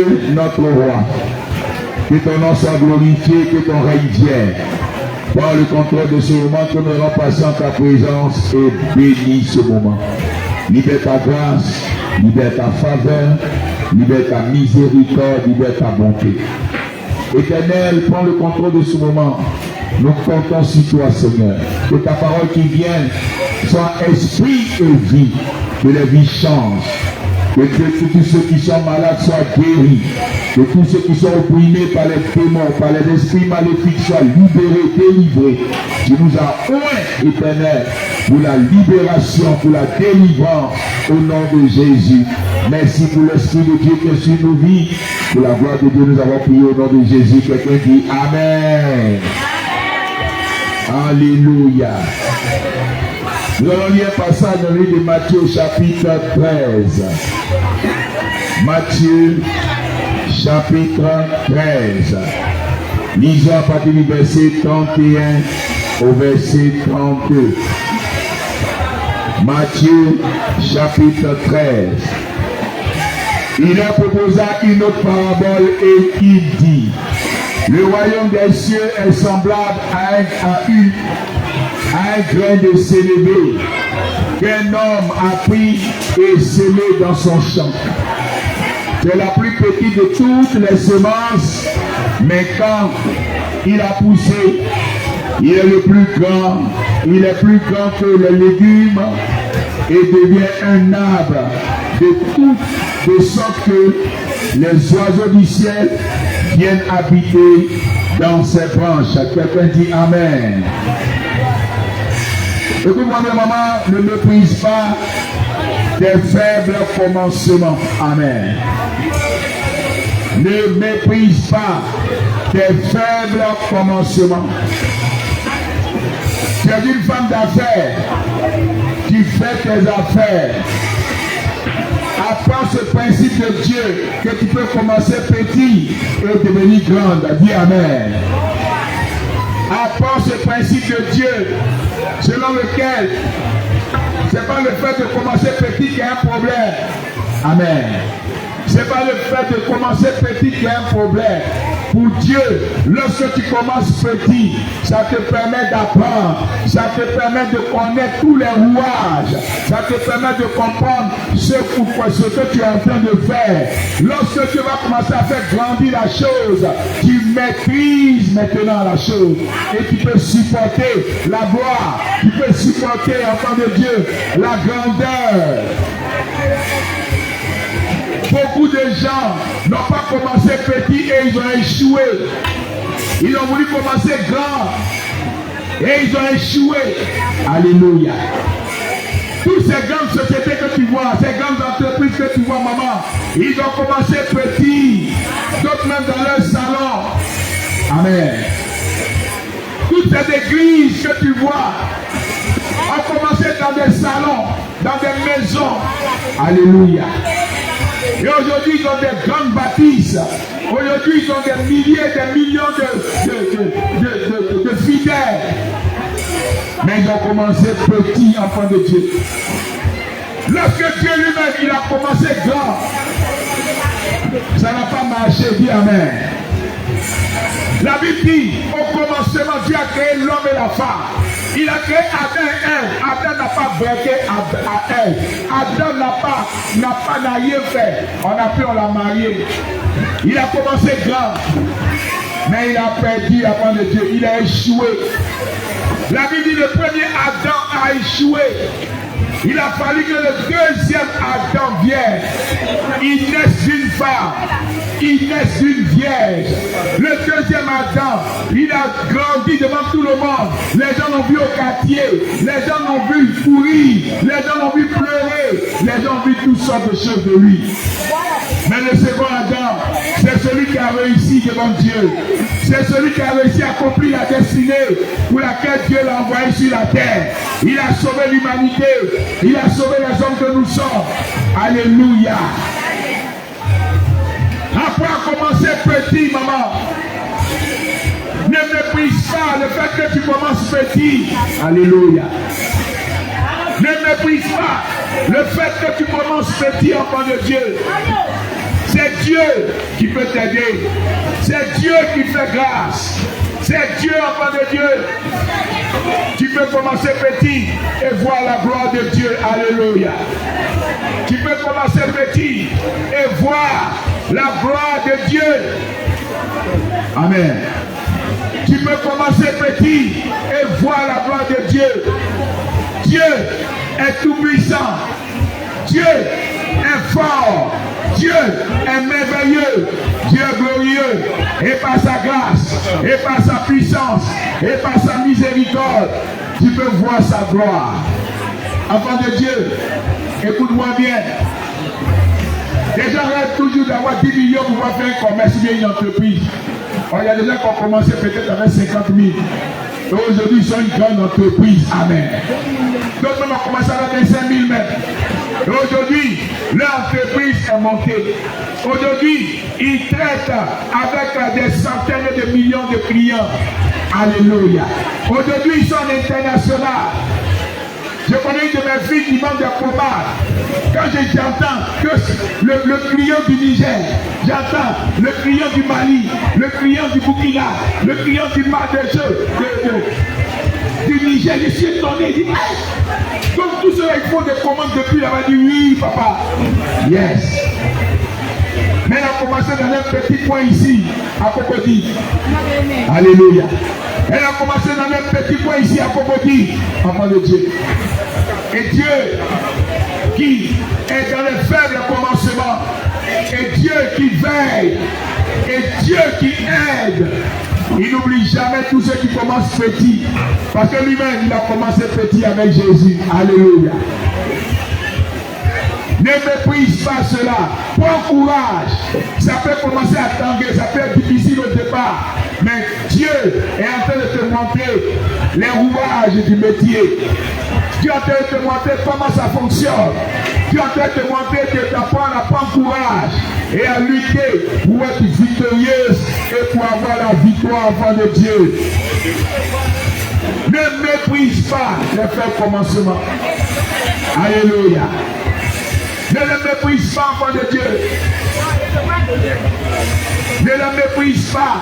Dieu, notre roi. Que ton nom soit glorifié, que ton règne vienne. Prends le contrôle de ce moment que nous allons passer en ta présence et bénis ce moment. Libère ta grâce, libère ta faveur, libère ta miséricorde, libère ta bonté. Éternel, prends le contrôle de ce moment. Nous comptons sur toi, Seigneur. Que ta parole qui vient soit esprit et vie. Que les vies changent. Que tous ceux qui sont malades soient guéris. Que tous ceux qui sont opprimés par les démons, par les esprits maléfiques soient libérés, délivrés. Tu nous as oint, Éternel, pour la libération, pour la délivrance au nom de Jésus. Merci pour l'Esprit de Dieu qui est sur nos vies. Pour la gloire de Dieu, nous avons prié au nom de Jésus. Quelqu'un dit Amen. Alléluia. Nous allons lire un passage dans le livre de Matthieu chapitre 13. Matthieu chapitre 13. Lisons à partir du verset 31 au verset 32. Matthieu chapitre 13. Il a proposé une autre parabole et il dit: le royaume des cieux est semblable à un grain de sénévé qu'un homme a pris et semé dans son champ. C'est la plus petite de toutes les semences, mais quand il a poussé, il est le plus grand, il est plus grand que les légumes et devient un arbre de sorte que les oiseaux du ciel viennent habiter dans ses branches. Quelqu'un dit Amen. Écoute-moi bien, maman, ne méprise pas tes faibles commencements. Amen. Ne méprise pas tes faibles commencements. Tu es une femme d'affaires. Tu fais tes affaires. Apprends ce principe de Dieu que tu peux commencer petit et devenir grande. Dis Amen. Apprends ce principe de Dieu selon lequel ce n'est pas le fait de commencer petit qui est un problème. Amen. Ce n'est pas le fait de commencer petit qui est un problème. Pour Dieu, lorsque tu commences petit, ça te permet d'apprendre, ça te permet de connaître tous les rouages, ça te permet de comprendre ce que tu es en train de faire. Lorsque tu vas commencer à faire grandir la chose, tu maîtrises maintenant la chose et tu peux supporter la gloire, tu peux supporter, enfant de Dieu, la grandeur. Beaucoup de gens n'ont pas commencé petit et ils ont échoué. Ils ont voulu commencer grand et ils ont échoué. Alléluia. Toutes ces grandes sociétés que tu vois, ces grandes entreprises que tu vois, maman, ils ont commencé petit. D'autres même dans leur salon. Amen. Toutes ces églises que tu vois ont commencé dans des salons, dans des maisons. Alléluia. Et aujourd'hui, ils ont des grandes bâtisses. Aujourd'hui, ils ont des milliers, des millions de fidèles. Mais ils ont commencé petit, enfant de Dieu. Lorsque Dieu lui-même, il a commencé grand, ça n'a pas marché. Dis Amen. La Bible dit, au commencement, Dieu a créé l'homme et la femme. Il a créé Adam et Ève. Adam n'a pas braqué à Ève. Adam n'a rien fait. On l'a marié. Il a commencé grand. Mais il a perdu avant de Dieu. Il a échoué. La Bible dit le premier Adam a échoué. Il a fallu que le deuxième Adam vienne. Il naisse d'une femme. Il naisse d'une vierge. Le deuxième Adam, il a grandi devant tout le monde. Les gens l'ont vu au quartier. Les gens l'ont vu courir. Les gens l'ont vu pleurer. Les gens ont vu toutes sortes de choses de lui. Mais le second Adam, c'est celui qui a réussi devant Dieu. C'est celui qui a réussi à accomplir la destinée pour laquelle Dieu l'a envoyé sur la terre. Il a sauvé l'humanité. Il a sauvé les hommes que nous sommes. Alléluia. Après à commencer petit, maman. Ne méprise pas le fait que tu commences petit. Alléluia. Ne méprise pas le fait que tu commences petit, enfant de Dieu. C'est Dieu qui peut t'aider. C'est Dieu qui fait grâce. C'est Dieu, enfant de Dieu. Tu peux commencer petit et voir la gloire de Dieu. Alléluia. Tu peux commencer petit et voir la gloire de Dieu. Amen. Tu peux commencer petit et voir la gloire de Dieu. Dieu est tout puissant. Dieu est fort. Dieu est merveilleux. Dieu est glorieux. Et par sa grâce, et par sa puissance, et par sa miséricorde, tu peux voir sa gloire. Enfant de Dieu, écoute-moi bien. Les gens rêvent toujours d'avoir 10 millions pour pouvoir faire un commerce ou une entreprise. Oh, il y a des gens qui ont commencé peut-être avec 50 000. Et aujourd'hui, ils sont une grande entreprise. Amen. D'autres même ont commencé avec 5 000 même. Et aujourd'hui, leur entreprise est montée. Aujourd'hui, ils traitent avec des centaines de millions de clients. Alléluia. Aujourd'hui, ils sont internationaux. Je connais une de mes filles qui vend des pommades. Quand j'entends que le client du Niger, j'entends le client du Mali, le client du Burkina, le client du du Niger, je suis étonné. Il dit, hey! Donc tout cela, il faut des commandes depuis là-bas. Il dit, oui, papa. Yes. Mais elle a commencé dans un petit point ici, à Cocody. Alléluia. Elle a commencé dans un petit point ici, à Cocody, enfant de Dieu. Et Dieu qui est dans les faibles commencements, et Dieu qui veille, et Dieu qui aide, il n'oublie jamais tous ceux qui commencent petits. Parce que lui-même, il a commencé petit avec Jésus. Alléluia. Ne méprise pas cela. Prends courage. Ça peut commencer à tanguer, ça peut être difficile au départ. Mais Dieu est en train de te montrer les rouages du métier. Dieu est en train de te montrer comment ça fonctionne. Dieu est en train de te montrer que tu apprends à prendre courage et à lutter pour être victorieuse et pour avoir la victoire enfant de Dieu. Ne méprise pas les faits commencements. Alléluia. Ne le méprise pas, enfant de Dieu. Ne le méprise pas.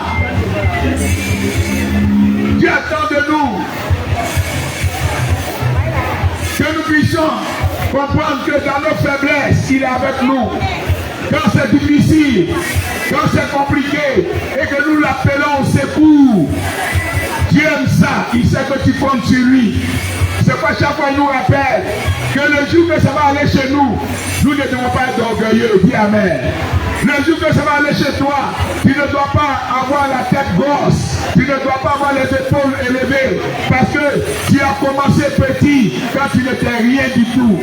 Dieu attend de nous que nous puissions comprendre que dans nos faiblesses, il est avec nous. Quand c'est difficile, quand c'est compliqué, et que nous l'appelons au secours. Dieu aime ça, il sait que tu comptes sur lui. C'est pas chaque fois qu'il nous rappelle que le jour que ça va aller chez nous, nous ne devons pas être orgueilleux. Dis Amen. Le jour que ça va aller chez toi, tu ne dois pas avoir la tête grosse. Tu ne dois pas avoir les épaules élevées. Parce que tu as commencé petit quand tu n'étais rien du tout.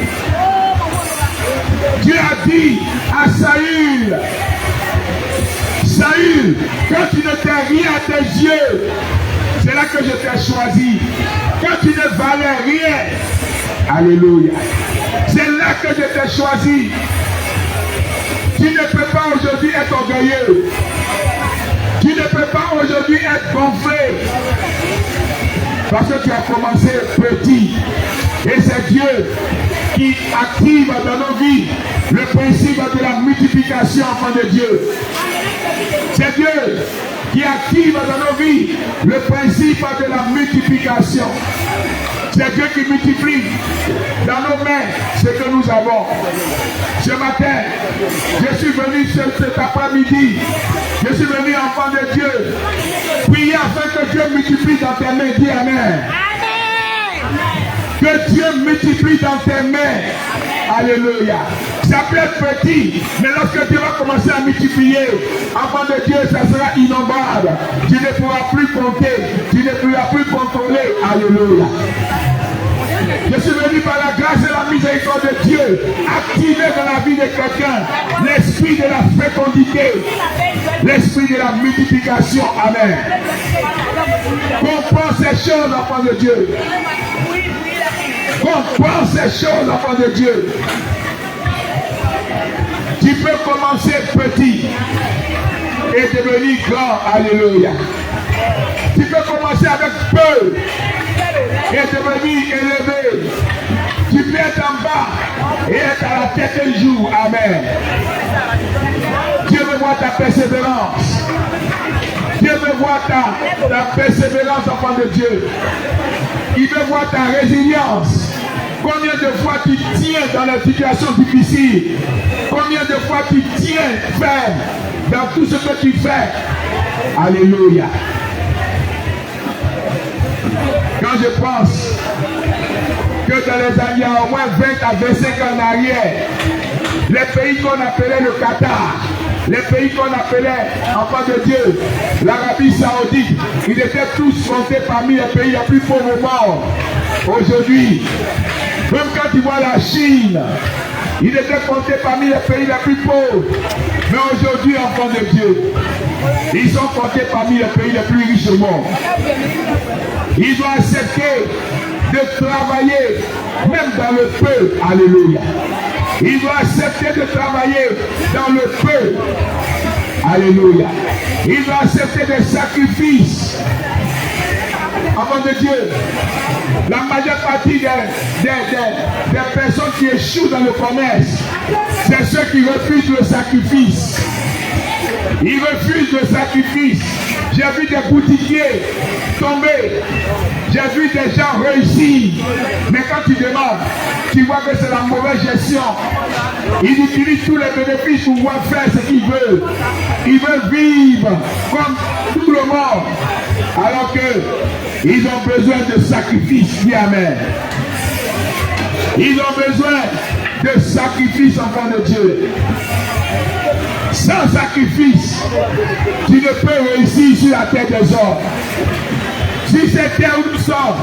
Dieu a dit à Saül, Saül, quand tu n'étais rien à tes yeux, c'est là que je t'ai choisi. Quand tu ne valais rien, alléluia, c'est là que je t'ai choisi. Tu ne peux pas aujourd'hui être orgueilleux. Tu ne peux pas aujourd'hui être gonflé. Parce que tu as commencé petit. Et c'est Dieu qui active dans nos vies le principe de la multiplication, enfant de Dieu. C'est Dieu qui active dans nos vies le principe de la multiplication. C'est Dieu qui multiplie dans nos mains ce que nous avons. Ce matin, je suis venu cet après-midi, je suis venu, enfant de Dieu, prier afin que Dieu multiplie dans tes mains. Dis Amen. Que Dieu multiplie dans tes mains. Alléluia. Ça peut être petit, mais lorsque Dieu va commencer à multiplier, enfant de Dieu, ça sera innombrable. Tu ne pourras plus compter, tu ne pourras plus contrôler. Alléluia. Je suis venu par la grâce et la miséricorde de Dieu, activer dans la vie de quelqu'un l'esprit de la fécondité, l'esprit de la multiplication. Amen. Comprends ces choses, enfant de Dieu. Comprends ces choses, enfant de Dieu. Tu peux commencer petit et devenir grand. Alléluia. Tu peux commencer avec peu et devenir élevé. Tu peux être en bas et être à la tête un jour. Amen. veut voir ta persévérance. Dieu veut voir ta persévérance, enfant de Dieu. Il veut voir ta résilience. Combien de fois tu tiens dans la situation difficile? Combien de fois tu tiens ferme dans tout ce que tu fais? Alléluia. Quand je pense que dans les années, il y a au moins 20 à 25 ans en arrière, les pays qu'on appelait le Qatar, les pays qu'on appelait, enfants de Dieu, l'Arabie Saoudite, ils étaient tous comptés parmi les pays les plus pauvres au monde. Aujourd'hui, même quand tu vois la Chine, ils étaient comptés parmi les pays les plus pauvres. Mais aujourd'hui, enfants de Dieu, ils sont comptés parmi les pays les plus riches au monde. Ils ont accepté de travailler, même dans le peu. Alléluia. Ils ont accepté de travailler dans le peu. Alléluia. Ils ont accepté des sacrifices. Enfants de Dieu, la majeure partie des personnes qui échouent dans le commerce, c'est ceux qui refusent le sacrifice. Ils refusent le sacrifice. J'ai vu des boutiquiers tomber. J'ai vu des gens réussir. Mais quand tu demandes, tu vois que c'est la mauvaise gestion. Ils utilisent tous les bénéfices pour pouvoir faire ce qu'ils veulent. Ils veulent vivre comme tout le monde. Alors que ils ont besoin de sacrifices. Dis amen. Ils ont besoin de sacrifices, enfants de Dieu. Sans sacrifice, tu ne peux réussir sur la terre des hommes. Si c'est terre où nous sommes,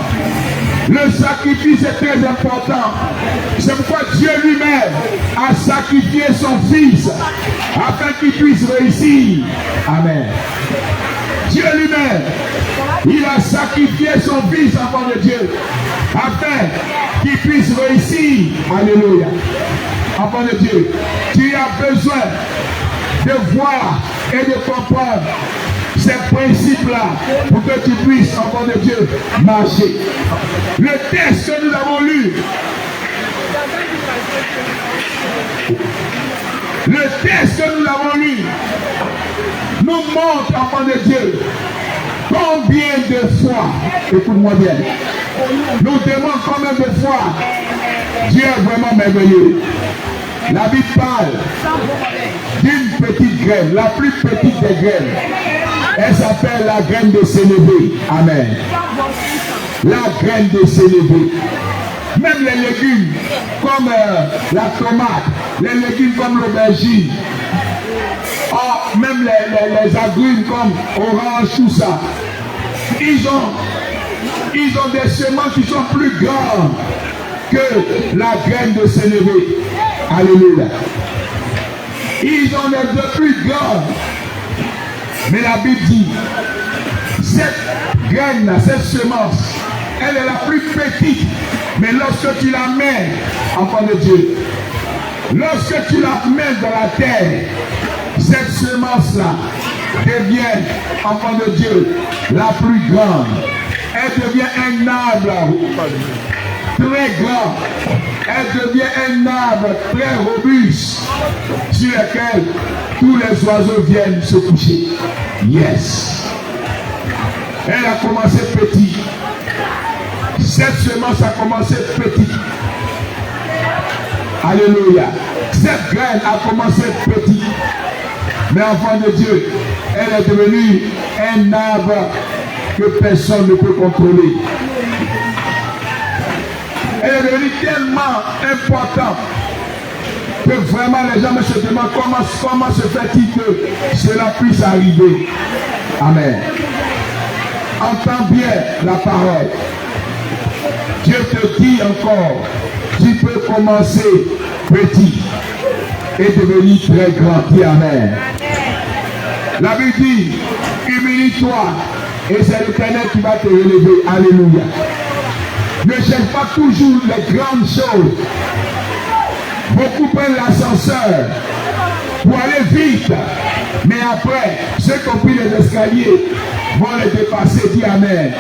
le sacrifice est très important. C'est pourquoi Dieu lui-même a sacrifié son Fils afin qu'il puisse réussir. Amen. Dieu lui-même, il a sacrifié son Fils, enfant de Dieu, afin qu'il puisse réussir. Alléluia. Enfant de Dieu, tu as besoin de voir et de comprendre ces principes-là pour que tu puisses, enfant de Dieu, marcher. Le texte que nous avons lu, nous montre, enfant de Dieu, combien de fois, écoute-moi bien, nous demandons combien de fois Dieu est vraiment merveilleux. La Bible parle d'une petite graine, la plus petite des graines. Elle s'appelle la graine de sénévé. Amen. La graine de sénévé. Même les légumes comme la tomate, les légumes comme l'aubergine, même les agrumes comme orange, tout ça, ils ont des semences qui sont plus grandes que la graine de sénévé. Alléluia. Ils ont les deux plus grandes. Mais la Bible dit, cette graine, cette semence, elle est la plus petite. Mais lorsque tu la mets, enfant de Dieu, lorsque tu la mets dans la terre, cette semence-là devient, enfant de Dieu, la plus grande. Elle devient un arbre très grand. Elle devient un arbre très robuste sur lequel tous les oiseaux viennent se coucher. Yes. Elle a commencé petit. Cette semence a commencé petit. Alléluia. Cette graine a commencé petit. Mais enfant de Dieu, elle est devenue un arbre que personne ne peut contrôler. Elle est devenue tellement importante que vraiment les gens se demandent comment se fait-il que cela puisse arriver. Amen. Entends bien la parole. Dieu te dit encore, tu peux commencer petit et devenir très grand. Dis amen. La Bible dit, humilie-toi et c'est l'Éternel qui va te relever. Alléluia. Ne cherche pas toujours les grandes choses. Beaucoup prennent l'ascenseur pour aller vite. Mais après, ceux qui ont pris les escaliers vont les dépasser. Dis amen.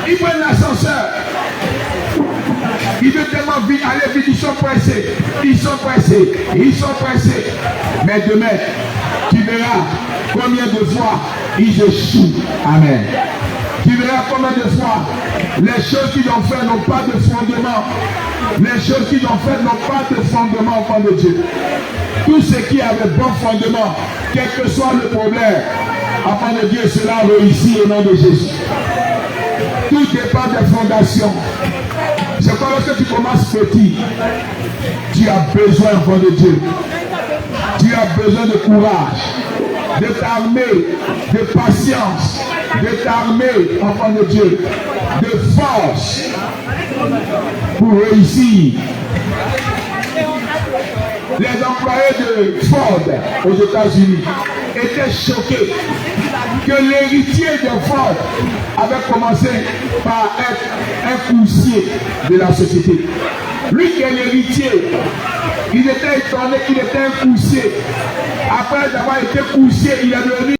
Ils prennent l'ascenseur. Ils te demandent, allez vite, ils sont pressés. Ils sont pressés. Ils sont pressés. Mais demain, tu verras combien de fois ils échouent. Amen. Tu verras combien de fois les choses qu'ils ont fait n'ont pas de fondement. Les choses qu'ils ont fait n'ont pas de fondement, enfant de Dieu. Tout ce qui avait bon fondement, quel que soit le problème, enfant de Dieu, cela réussit au nom de Jésus. Tout dépend des fondations. C'est quand lorsque tu commences petit, tu as besoin, enfant de Dieu. Tu as besoin de courage, de t'armer, de patience, de t'armer, enfant de Dieu, de force pour réussir. Les employés de Ford aux États-Unis étaient choqués que l'héritier de Ford avait commencé par être un coursier de la société. Lui qui est l'héritier, il était étonné qu'il était un coursier. Après avoir été coursier, il est devenu